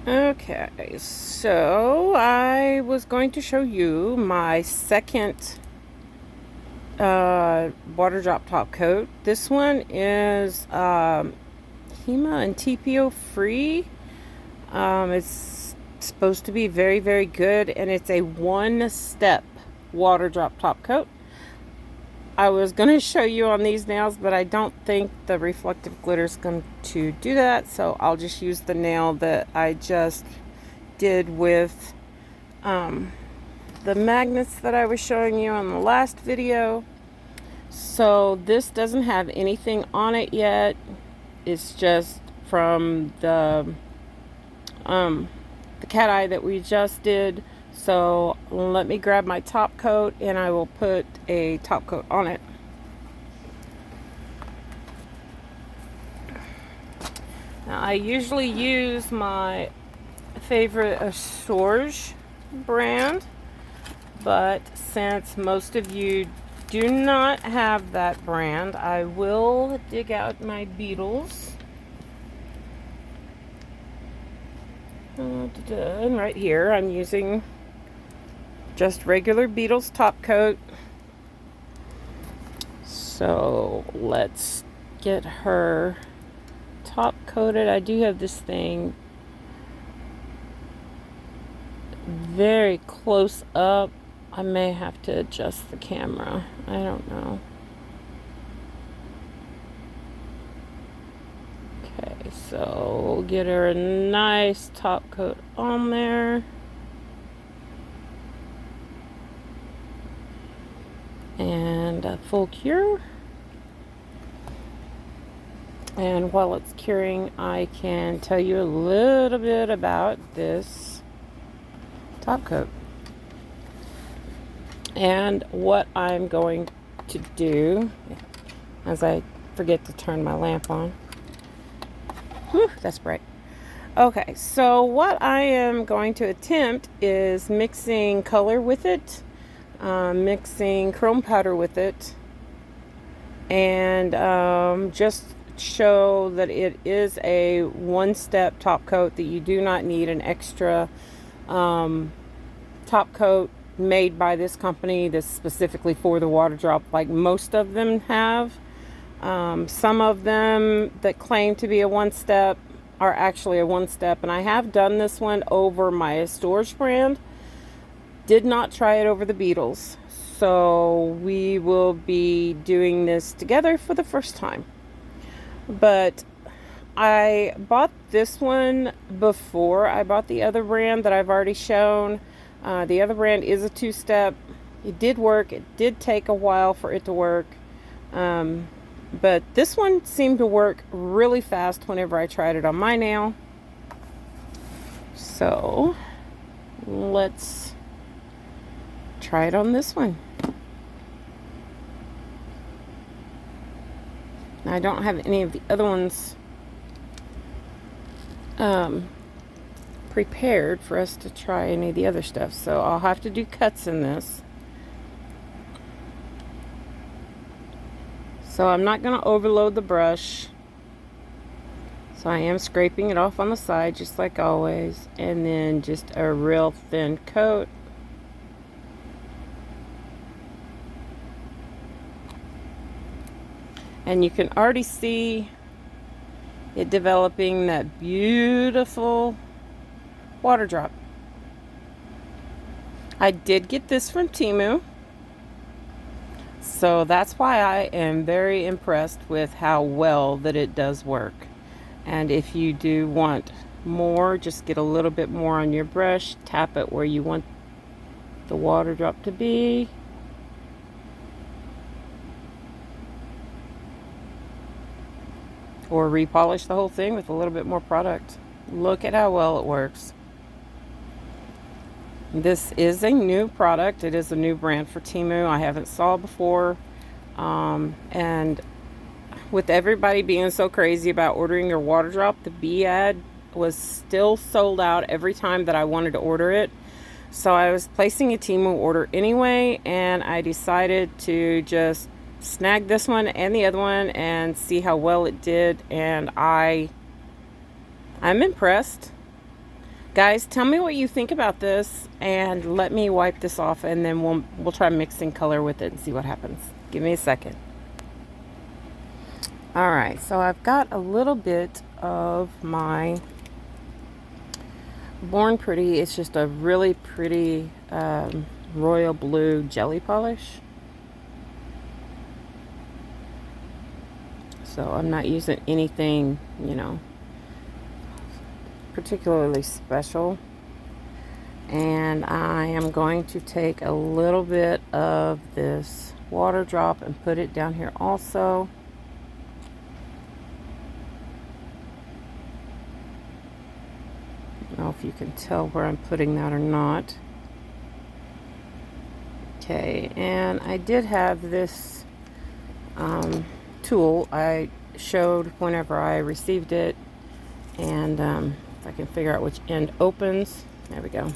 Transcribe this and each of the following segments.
Okay, so I was going to show you my second water drop top coat. This one is HEMA and TPO free. It's supposed to be very, very good, and it's a one-step water drop top coat. I was going to show you on these nails, but I don't think the reflective glitter is going to do that, so I'll just use the nail that I just did with the magnets that I was showing you on the last video. So this doesn't have anything on it yet. It's just from the cat eye that we just did. So let me grab my top coat and I will put a top coat on it. Now, I usually use my favorite Assorge brand, but since most of you do not have that brand, I will dig out my Beetles. And right here I'm using just regular Beetles top coat. So let's get her top coated. I do have this thing very close up. I may have to adjust the camera. I don't know. Okay, so we'll get her a nice top coat on there. And a full cure. And while it's curing, I can tell you a little bit about this top coat. And what I'm going to do, as I forget to turn my lamp on. Whew, that's bright. Okay, so what I am going to attempt is mixing color with it, mixing chrome powder with it, and just show that it is a one-step top coat, that you do not need an extra top coat made by this company that's specifically for the water drop like most of them have. Some of them that claim to be a one-step are actually a one-step, and I have done this one over my Assorge brand. Did not try it over the Beetles, so we will be doing this together for the first time. But I bought this one before I bought the other brand that I've already shown. The other brand is a two-step. It did work. It did take a while for it to work. But this one seemed to work really fast whenever I tried it on my nail. So let's try it on this one. I don't have any of the other ones prepared for us to try any of the other stuff, so I'll have to do cuts in this. So I'm not going to overload the brush, so I am scraping it off on the side just like always, and then just a real thin coat. And you can already see it developing that beautiful water drop. I did get this from Temu, so that's why I am very impressed with how well that it does work. And if you do want more, just get a little bit more on your brush, tap it where you want the water drop to be. Or repolish the whole thing with a little bit more product. Look at how well it works. This is a new product. It is a new brand for Temu. I haven't saw before. And with everybody being so crazy about ordering their water drop, the bee ad was still sold out every time that I wanted to order it. So I was placing a Temu order anyway, and I decided to just snag this one and the other one and see how well it did, and I'm impressed. Guys, tell me what you think about this, and let me wipe this off, and then we'll try mixing color with it and see what happens. Give me a second. All right, so I've got a little bit of my Born Pretty. It's just a really pretty royal blue jelly polish. So I'm not using anything, you know, particularly special. And I am going to take a little bit of this water drop and put it down here also. I don't know if you can tell where I'm putting that or not. Okay, and I did have this tool I showed whenever I received it, and if I can figure out which end opens, there we go.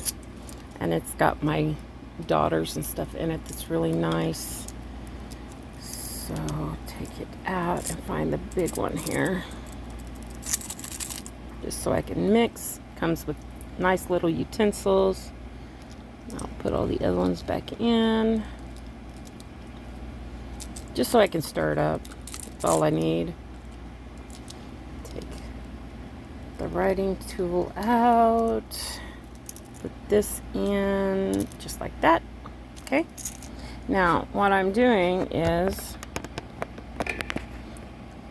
And it's got my daughters and stuff in it that's really nice. So take it out and find the big one here, just so I can mix. Comes with nice little utensils. I'll put all the other ones back in, just so I can stir it up. That's all I need. Take the writing tool out, put this in just like that. Okay, now what I'm doing is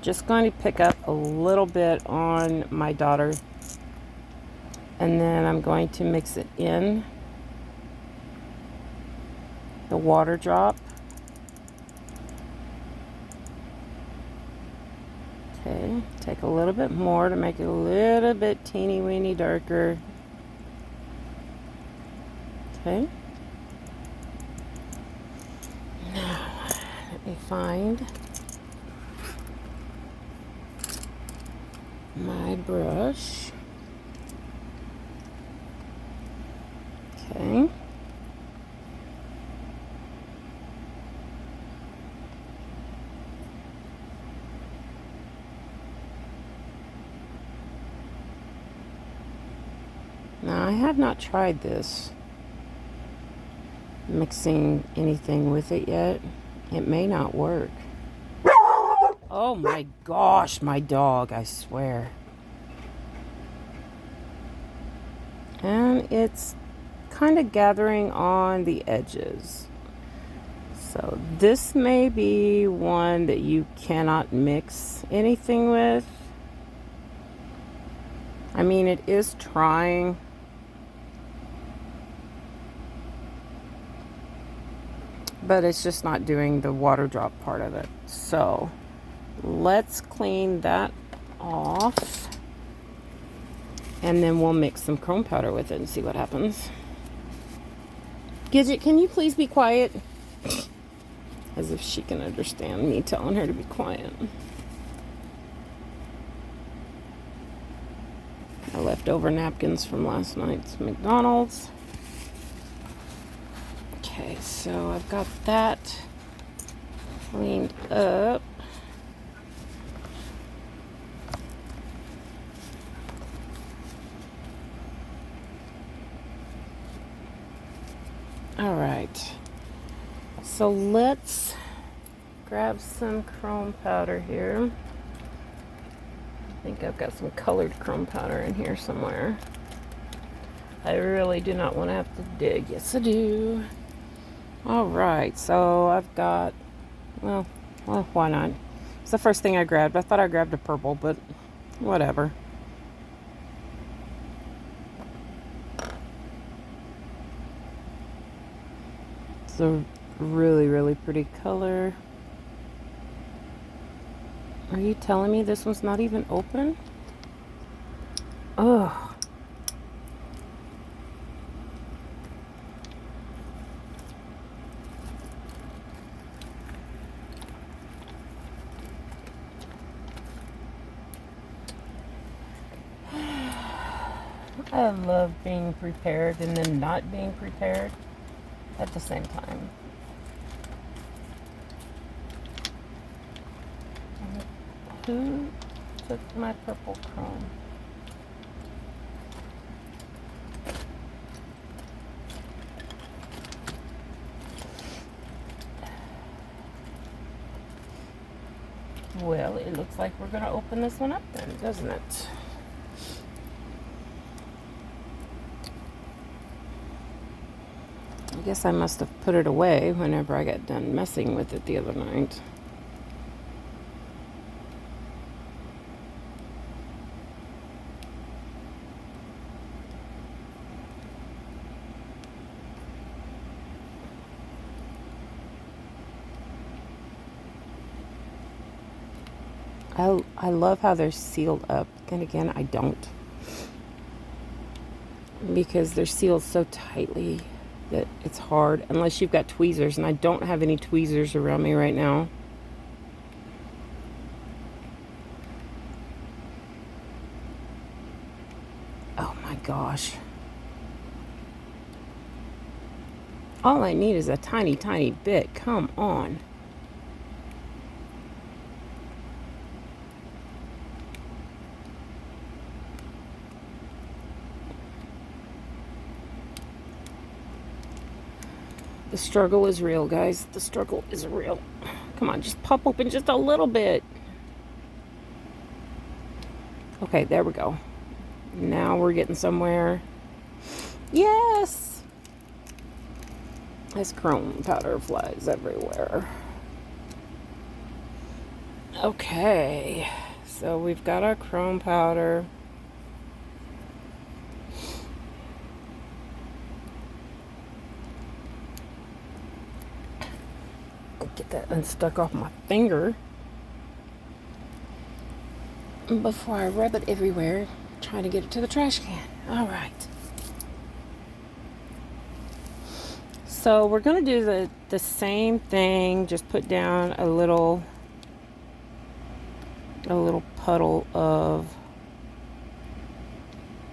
just going to pick up a little bit on my daughter, and then I'm going to mix it in the water drop. Okay, take a little bit more to make it a little bit teeny weeny darker. Okay. Now, let me find my brush. Okay. Now, I have not tried this, mixing anything with it yet. It may not work. Oh my gosh, my dog, I swear. And it's kind of gathering on the edges. So this may be one that you cannot mix anything with. I mean, it is trying. But it's just not doing the water drop part of it. So let's clean that off, and then we'll mix some chrome powder with it and see what happens. Gidget, can you please be quiet? As if she can understand me telling her to be quiet. I leftover napkins from last night's McDonald's. Okay, so I've got that cleaned up. All right, so let's grab some chrome powder here. I think I've got some colored chrome powder in here somewhere. I really do not want to have to dig. Yes, I do. All right, so I've got, well, why not? It's the first thing I grabbed. I thought I grabbed a purple, but whatever. It's a really, really pretty color. Are you telling me this one's not even open? Ugh. I love being prepared and then not being prepared at the same time. Who took my purple chrome? Well, it looks like we're going to open this one up then, doesn't it? I guess I must have put it away whenever I got done messing with it the other night. I love how they're sealed up. Then again, I don't. Because they're sealed so tightly that it's hard. Unless you've got tweezers. And I don't have any tweezers around me right now. Oh my gosh. All I need is a tiny, tiny bit. Come on. The struggle is real, guys. The struggle is real. Come on, just pop open just a little bit. Okay, there we go. Now we're getting somewhere. Yes! This chrome powder flies everywhere. Okay, so we've got our chrome powder. Get that unstuck off my finger before I rub it everywhere, trying to get it to the trash can. All right. So we're going to do the same thing, just put down a little puddle of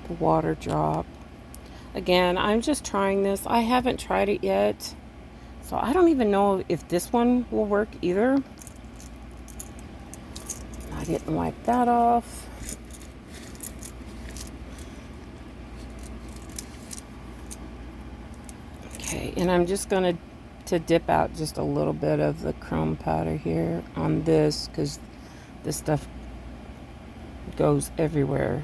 the water drop. Again, I'm just trying this. I haven't tried it yet. So I don't even know if this one will work either. I didn't wipe that off. Okay, and I'm just going to dip out just a little bit of the chrome powder here on this, because this stuff goes everywhere.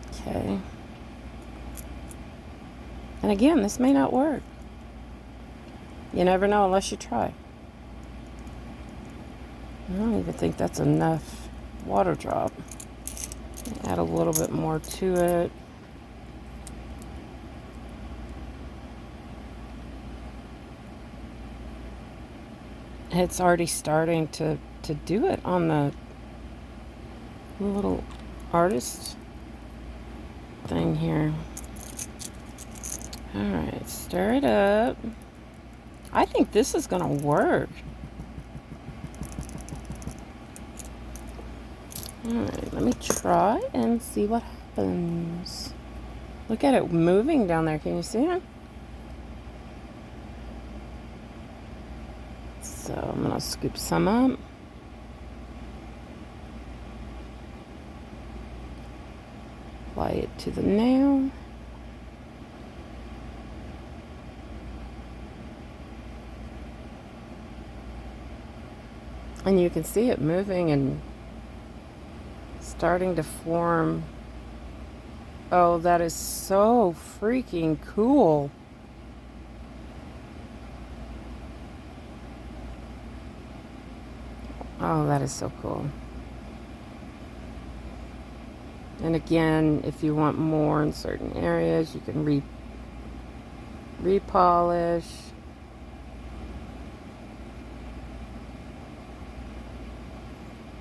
Okay. And again, this may not work. You never know unless you try. I don't even think that's enough water drop. Add a little bit more to it. It's already starting to do it on the little artist thing here. Alright, stir it up. I think this is going to work. Alright, let me try and see what happens. Look at it moving down there. Can you see it? So I'm going to scoop some up. Apply it to the nail. And you can see it moving and starting to form. Oh, that is so freaking cool. Oh, that is so cool. And again, if you want more in certain areas, you can repolish.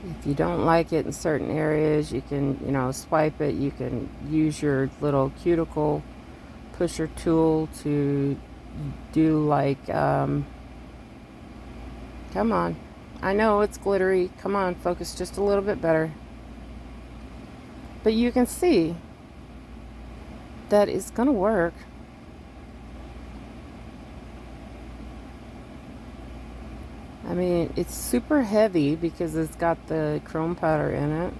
If you don't like it in certain areas, you can, swipe it. You can use your little cuticle pusher tool to do like, come on. I know it's glittery. Come on, focus just a little bit better. But you can see that it's going to work. I mean, it's super heavy because it's got the chrome powder in it.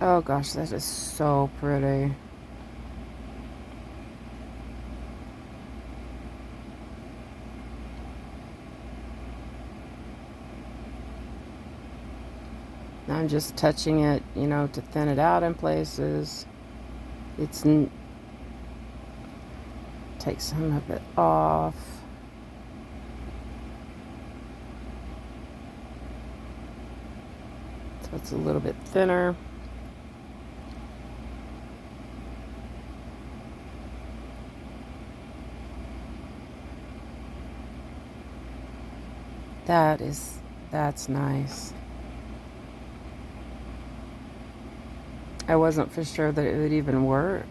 Oh gosh, that is so pretty. I'm just touching it, you know, to thin it out in places. Take some of it off. So it's a little bit thinner. That's nice. I wasn't for sure that it would even work.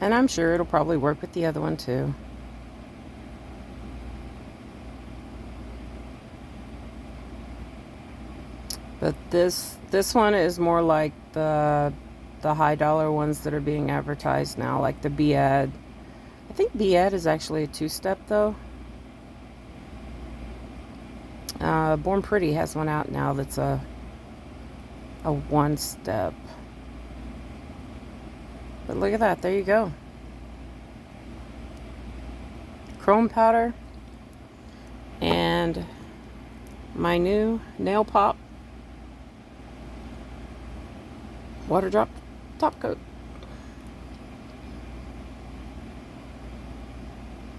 And I'm sure it'll probably work with the other one too. But this one is more like the high dollar ones that are being advertised now, like the Bied. I think Bied is actually a 2-step though. Born Pretty has one out now that's a 1-step. But look at that, there you go. Chrome powder and my new Nailpop water drop top coat.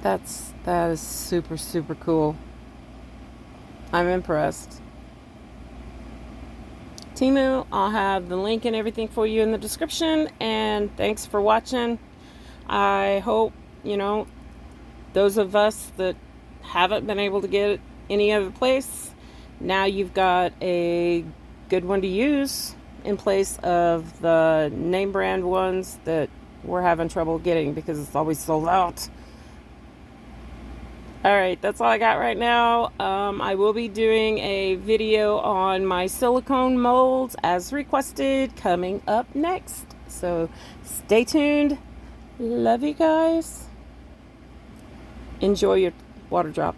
That is super, super cool. I'm impressed. Temu, I'll have the link and everything for you in the description, and thanks for watching. I hope, you know, those of us that haven't been able to get it any other place, now you've got a good one to use in place of the name brand ones that we're having trouble getting because it's always sold out. Alright, that's all I got right now. I will be doing a video on my silicone molds as requested coming up next. So stay tuned. Love you guys. Enjoy your water drop.